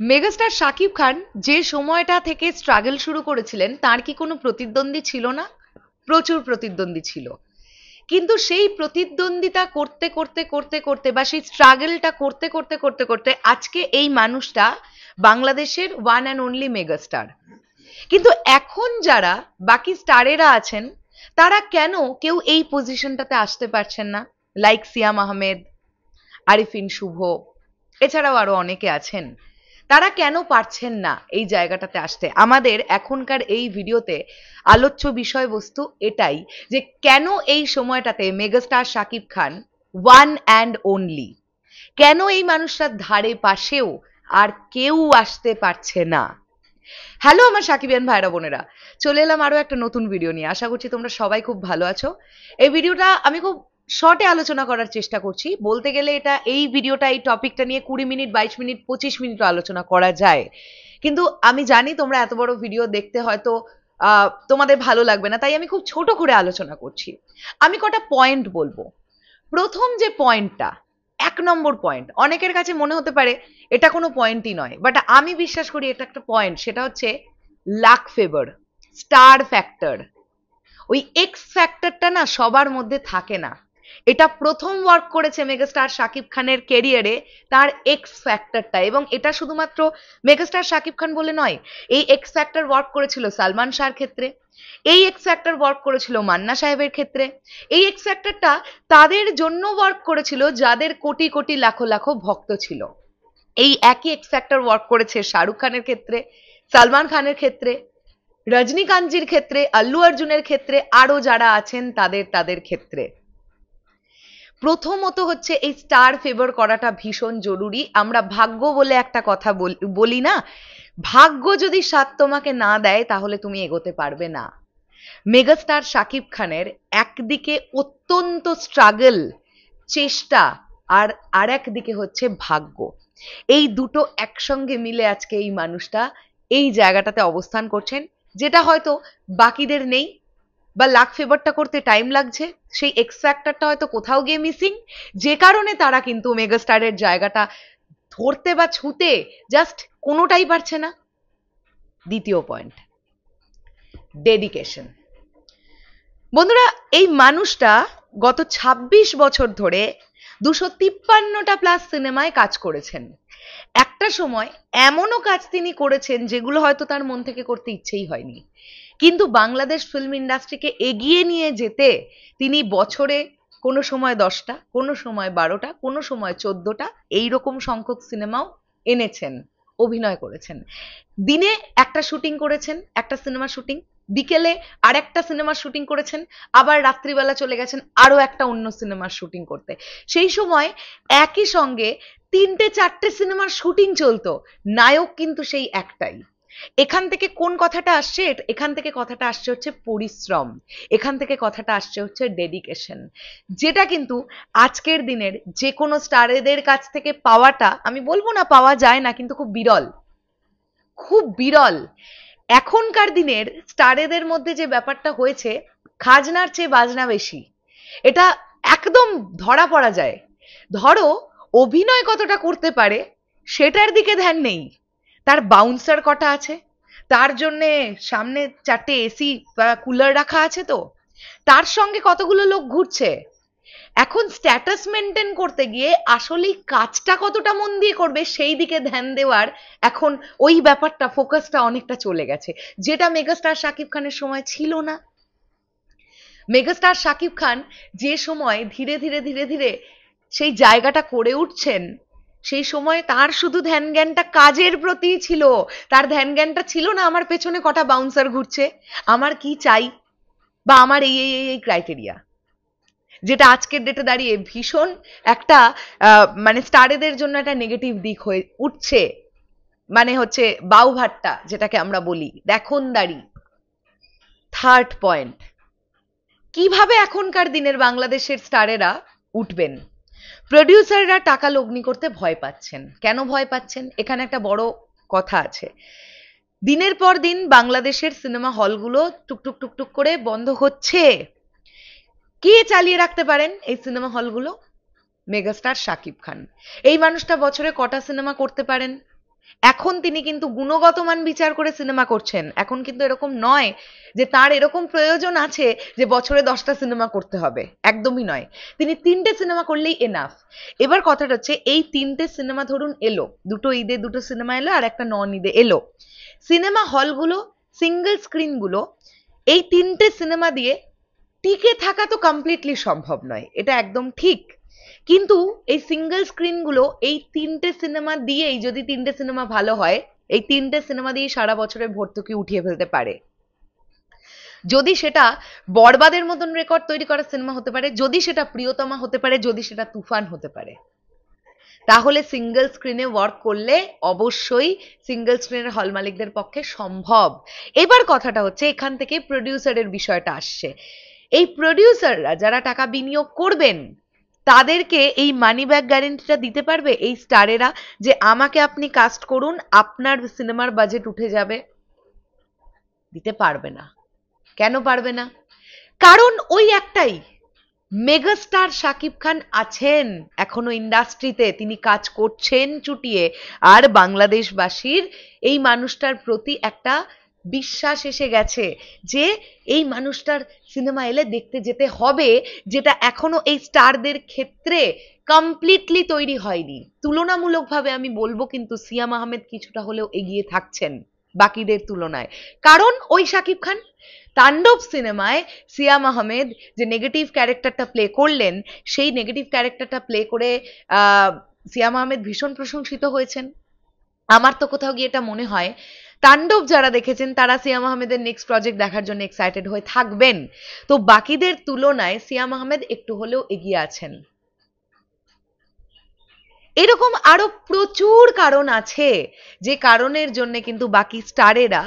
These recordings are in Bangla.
মেগাস্টার শাকিব খান যে সময়টা থেকে স্ট্রাগল শুরু করেছিলেন তার কি কোনো প্রতিদ্বন্দ্বী ছিল না? প্রচুর প্রতিদ্বন্দ্বী ছিল। কিন্তু সেই প্রতিদ্বন্দ্বিতা করতে করতে করতে করতে বা সেই স্ট্রাগলটা করতে করতে করতে করতে আজকে এই মানুষটা বাংলাদেশের ওয়ান অ্যান্ড অনলি মেগাস্টার। কিন্তু এখন যারা বাকি স্টারেরা আছেন তারা কেন কেউ এই পজিশনটাতে আসতে পারছেন না? লাইক সিয়াম আহমেদ, আরিফিন শুভ, এছাড়াও আরো অনেকে আছেন। তারা কেন পারছেন না এই জায়গাটাতে আসতে? আমাদের এখনকার এই ভিডিওতে আলোচ্য বিষয়বস্তু এটাই যে কেন এই সময়টাতে megastar Shakib Khan one and only, কেন এই মানুষটার ধারে পাশেও আর কেউ আসতে পারছে না। হ্যালো আমার সাকিবিয়ান ভাইরা বোনেরা, চলে এলাম আরো একটা নতুন ভিডিও নিয়ে। আশা করছি তোমরা সবাই খুব ভালো আছো। এই ভিডিওটা আমি খুব শর্টে আলোচনা করার চেষ্টা করছি। বলতে গেলে এই ভিডিওটা এই টপিকটা নিয়ে 20 মিনিট, 22 মিনিট, 25 মিনিটও আলোচনা করা যায়, কিন্তু আমি জানি তোমরা এত বড় ভিডিও দেখতে হয়তো তোমাদের ভালো লাগবে না, তাই আমি খুব ছোট করে আলোচনা করছি। আমি কটা পয়েন্ট বলবো। প্রথম যে পয়েন্টটা, 1 নম্বর পয়েন্ট, অনেকের কাছে মনে হতে পারে এটা কোনো পয়েন্টই নয়, বাট আমি বিশ্বাস করি এটা একটা পয়েন্ট। সেটা হচ্ছে লাক ফেভার, স্টার ফ্যাক্টর। ওই এক্স ফ্যাক্টরটা না সবার মধ্যে থাকে না। এটা প্রথম ওয়ার্ক করেছে মেগাস্টার শাকিব খানের ক্যারিয়ারে, তার এক্স ফ্যাক্টরটা। এবং এটা শুধুমাত্র মেগাস্টার শাকিব খান বলে নয়, এই এক্স ফ্যাক্টর ওয়ার্ক করেছিল সালমান শাহর ক্ষেত্রে, এই এক্স ফ্যাক্টর ওয়ার্ক করেছিল মান্না সাহেবের ক্ষেত্রে, এই এক্স ফ্যাক্টরটা তাদের জন্য ওয়ার্ক করেছিল যাদের কোটি কোটি লাখো লাখো ভক্ত ছিল। এই একই এক্স ফ্যাক্টর ওয়ার্ক করেছে শাহরুখ খানের ক্ষেত্রে, সালমান খানের ক্ষেত্রে, রজনীকান্তজির ক্ষেত্রে, আল্লু অর্জুনের ক্ষেত্রে, আরো যারা আছেন তাদের ক্ষেত্রে। প্রথমত হচ্ছে এই স্টার ফেভার করাটা ভীষণ জরুরি। আমরা ভাগ্য বলে একটা কথা বলি না, ভাগ্য যদি সাথ তোমাকে না দেয় তাহলে তুমি এগোতে পারবে না। মেগাস্টার শাকিব খানের একদিকে অত্যন্ত স্ট্রাগল, চেষ্টা, আর একদিকে হচ্ছে ভাগ্য। এই দুটো একসঙ্গে মিলে আজকে এই মানুষটা এই জায়গাটাতে অবস্থান করছেন, যেটা হয়তো বাকিদের নেই, বা লাক ফেভারটা করতে টাইম লাগছে। সেই এক্স ফ্যাক্টরটা হয়তো কোথাও গিয়ে মিসিং, যে কারণে তারা কিন্তু মেগাস্টারের জায়গাটা ধরতে বা ছুঁতে জাস্ট কোনোটাই পারছে না। দ্বিতীয় পয়েন্ট, ডেডিকেশন। বন্ধুরা, এই মানুষটা গত 26 বছর ধরে 253টা প্লাস সিনেমায় কাজ করেছেন। একটা সময় এমনও কাজ তিনি করেছেন যেগুলো হয়তো তার মন থেকে করতে ইচ্ছেই হয়নি, কিন্তু বাংলাদেশ ফিল্ম ইন্ডাস্ট্রিকে এগিয়ে নিয়ে যেতে তিনি বছরে কোনো সময় 10টা, কোনো সময় 12টা, কোনো সময় 14টা এইরকম সংখ্যক সিনেমাও এনেছেন, অভিনয় করেছেন। দিনে একটা শুটিং করেছেন, একটা সিনেমা শুটিং, বিকেলে আরেকটা সিনেমার শুটিং করেছেন, আবার রাত্রিবেলা চলে গেছেন আরো একটা অন্য সিনেমার শুটিং করতে। সেই সময় একই সঙ্গে 3-4টে সিনেমার শুটিং চলতো, নায়ক কিন্তু সেই একটাই। এখান থেকে কোন কথাটা আসছে? এখান থেকে কথাটা আসছে হচ্ছে পরিশ্রম, এখান থেকে কথাটা আসছে হচ্ছে ডেডিকেশন, যেটা কিন্তু আজকের দিনের যে কোনো স্টারেদের কাছ থেকে পাওয়াটা, আমি বলবো না পাওয়া যায় না, কিন্তু খুব বিরল, খুব বিরল। এখনকার দিনের স্টারেদের মধ্যে যে ব্যাপারটা হয়েছে, খাজনার চেয়ে বাজনা বেশি, এটা একদম ধরা পড়া যায়। ধরো অভিনয় কতটা করতে পারে সেটার দিকে ধ্যান নেই, তার বাউন্সার কটা আছে, তার জন্য সামনে 4টে এসি বা কুলার রাখা আছে, তো তার সঙ্গে কতগুলো লোক ঘুরছে। এখন স্ট্যাটাস মেনটেন করতে গিয়ে আসলেই কাজটা কতটা মন দিয়ে করবে সেই দিকে ধ্যান দেওয়ার এখন ওই ব্যাপারটা, ফোকাসটা অনেকটা চলে গেছে, যেটা মেগাস্টার শাকিব খানের সময় ছিল না। মেগাস্টার শাকিব খান যে সময় ধীরে ধীরে ধীরে ধীরে সেই জায়গাটা করে উঠছেন, সেই সময় তার শুধু ধ্যান জ্ঞানটা কাজের প্রতি ছিল। তার ধ্যান জ্ঞানটা ছিল না আমার পেছনে কটা বাউন্সার ঘুরছে, আমার কি চাই, বা আমার এই এই এই ক্রাইটেরিয়া, যেটা আজকের ডেটে দাঁড়িয়ে ভীষণ একটা মানে স্টারেদের জন্য একটা নেগেটিভ দিক হয়ে উঠছে। মানে হচ্ছে বাউভাটটা যেটাকে আমরা বলি, দেখনদারি। থার্ড পয়েন্ট, কিভাবে এখনকার দিনের বাংলাদেশের স্টারেরা উঠবেন? প্রডিউসাররা টাকা লগ্নি করতে ভয় পাচ্ছেন। কেন ভয় পাচ্ছেন? এখানে একটা বড় কথা আছে। দিনের পর দিন বাংলাদেশের সিনেমা হলগুলো টুকটুক টুকটুক করে বন্ধ হচ্ছে। কে চালিয়ে রাখতে পারেন এই সিনেমা হলগুলো? মেগাস্টার শাকিব খান। এই মানুষটা বছরে কটা সিনেমা করতে পারেন? এখন তিনি কিন্তু গুণগত মান বিচার করে সিনেমা করছেন। এখন কিন্তু এরকম নয় যে তার এরকম প্রয়োজন আছে যে বছরে 10টা সিনেমা করতে হবে, একদমই নয়। তিনি 3টে সিনেমা করলেই এনাফ। এবার কথাটা হচ্ছে এই 3টে সিনেমা ধরুন এলো, দুটো ঈদে দুটো সিনেমা এলো আর একটা নন ঈদে এলো, সিনেমা হলগুলো, সিঙ্গেল স্ক্রিনগুলো এই 3টে সিনেমা দিয়ে টিকে থাকা তো কমপ্লিটলি সম্ভব নয়, এটা একদম ঠিক। কিন্তু এই সিঙ্গেল স্ক্রিনগুলো এই 3টে সিনেমা দিয়েই, যদি 3টে সিনেমা ভালো হয়, এই 3টে সিনেমা দিয়ে সারা বছরের ভর্তুকি উঠিয়ে ফেলতে পারে। যদি সেটা বরবাদের মতন রেকর্ড তৈরি করা সিনেমা হতে পারে, যদি সেটা প্রিয়তমা হতে পারে, যদি সেটা তুফান হতে পারে, তাহলে সিঙ্গেল স্ক্রিনে ওয়ার্ক করলে অবশ্যই সিঙ্গেল স্ক্রিনের হল মালিকদের পক্ষে সম্ভব। এবার কথাটা হচ্ছে এখান থেকে প্রডিউসারের বিষয়টা আসছে। এই প্রডিউসাররা যারা টাকা বিনিয়োগ করবেন তাদেরকে এই মানি ব্যাক গ্যারেন্টিটা দিতে পারবে এই স্টারেরা, যে আমাকে আপনি কাস্ট করুন, আপনার সিনেমার বাজেট উঠে যাবে? দিতে পারবে না। কেন পারবে না? কারণ ওই একটাই, মেগাস্টার শাকিব খান আছেন এখনো ইন্ডাস্ট্রিতে, তিনি কাজ করছেন চুটিয়ে, আর বাংলাদেশবাসীর এই মানুষটার প্রতি একটা বিশ্বাস এসে গেছে যে এই মানুষটার সিনেমা এলে দেখতে যেতে হবে, যেটা এখনো এই স্টারদের ক্ষেত্রে কমপ্লিটলি তৈরি হয়নি। তুলনামূলকভাবে আমি বলবো কিন্তু সিয়াম আহমেদ কিছুটা হলেও এগিয়ে থাকছেন বাকিদের তুলনায়, কারণ ওই শাকিব খান। তাণ্ডব সিনেমায় সিয়াম আহমেদ যে নেগেটিভ ক্যারেক্টারটা প্লে করলেন, সেই নেগেটিভ ক্যারেক্টারটা প্লে করে সিয়াম আহমেদ ভীষণ প্রশংসিত হয়েছেন। আমার তো কোথাও গিয়ে এটা মনে হয় তাণ্ডব যারা দেখেছেন তারা সিয়াম আহমেদের নেক্সট প্রজেক্ট দেখার জন্য এক্সাইটেড হয়ে থাকবেন। তো বাকিদের তুলনায় সিয়াম আহমেদ একটু হলেও এগিয়ে আছেন। এরকম আরো প্রচুর কারণ আছে যে কারণের জন্য কিন্তু বাকি স্টারেরা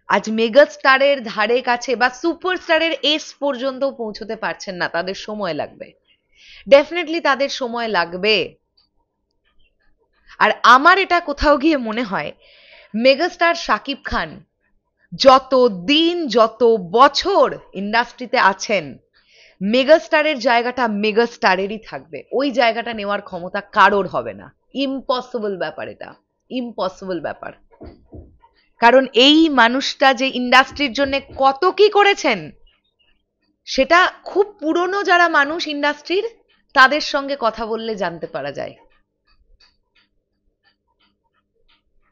আজ মেগা স্টারের ধারে কাছে বা সুপারস্টারের এস পর্যন্ত পৌঁছতে পারছেন না। তাদের সময় লাগবে, ডেফিনেটলি তাদের সময় লাগবে। আর আমার এটা কোথাও গিয়ে মনে হয় মেগাস্টার শাকিব খান যত দিন যত বছর ইন্ডাস্ট্রিতে আছেন, মেগাস্টারের জায়গাটা মেগাস্টারেরই থাকবে। ওই জায়গাটা নেওয়ার ক্ষমতা কারোর হবে না। ইম্পসিবল ব্যাপার, এটা ইম্পসিবল ব্যাপার। কারণ এই মানুষটা যে ইন্ডাস্ট্রির জন্য কত কি করেছেন সেটা খুব পুরনো যারা মানুষ ইন্ডাস্ট্রির, তাদের সঙ্গে কথা বললে জানতে পারা যায়।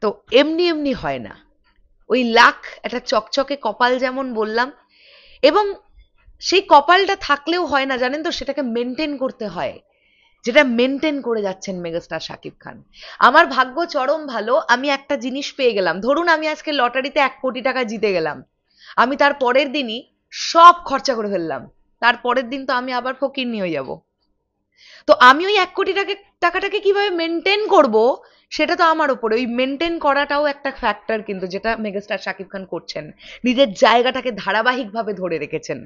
তো এমনি এমনি হয় না। ওই লাখ একটা চকচকে কপাল যেমন বললাম, এবং সেই কপালটা থাকলেও হয় না, জানেন তো, সেটাকে মেনটেন করতে হয়, যেটা মেনটেন করে যাচ্ছেন মেগাস্টার শাকিব খান। আমার ভাগ্য চরম ভালো, আমি একটা জিনিস পেয়ে গেলাম। ধরুন আমি আজকে লটারিতে 1 কোটি টাকা জিতে গেলাম, আমি তার পরের দিনই সব খরচা করে ফেললাম, তার পরের দিন তো আমি আবার ফকিরনি হয়ে যাব। তো আমি ওই 1 কোটি টাকাটাকে কিভাবে মেনটেন করব সেটা তো আমার উপরে। ওই মেনটেন করাটাও একটা ফ্যাক্টর কিন্তু, যেটা মেগাস্টার শাকিব খান করছেন, নিজের জায়গাটাকে ধারাবাহিকভাবে ধরে রেখেছেন।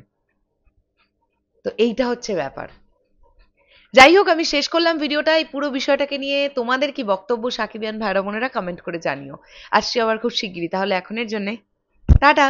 তো এইটা হচ্ছে ব্যাপার। যাই হোক, আমি শেষ করলাম ভিডিওটা। এই পুরো বিষয়টাকে নিয়ে তোমাদের কি বক্তব্য সাকিবিয়ান ভাইরা বোনেরা কমেন্ট করে জানিও। আসছি আবার খুব শিগগিরই। তাহলে এখনের জন্য টাটা।